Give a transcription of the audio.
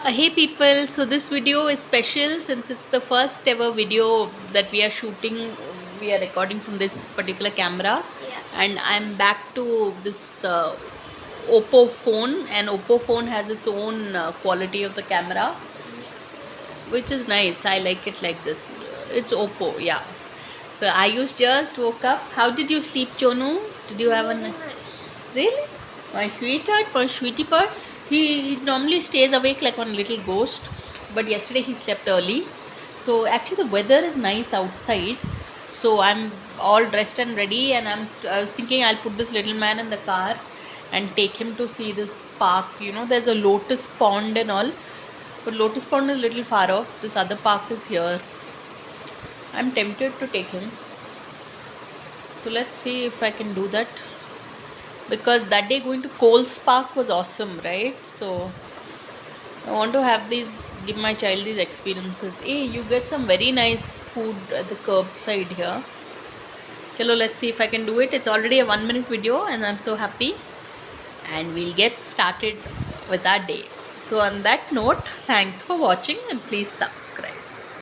Hey people, so this video is special since it's the first ever video that we are shooting. We are recording from this particular camera, and I'm back to this Oppo phone, and Oppo phone has its own quality of the camera, which is nice. I like it like this. It's Oppo, yeah. So Ayush just woke up. How did you sleep, Chonu? Did you have a really? My sweetheart, my sweetie pie. He normally stays awake like one little ghost, but yesterday he slept early. So actually the weather is nice outside. So I'm all dressed and ready, and I was thinking I'll put this little man in the car and take him to see this park. You know, there's a lotus pond and all, but lotus pond is a little far off. This other park is here. I'm tempted to take him. So let's see if I can do that. Because that day going to Coles Park was awesome, right? So I want to have give my child these experiences. Hey, you get some very nice food at the curbside here. Chalo, let's see if I can do it. It's already a 1-minute video and I'm so happy. And we'll get started with our day. So on that note, thanks for watching and please subscribe.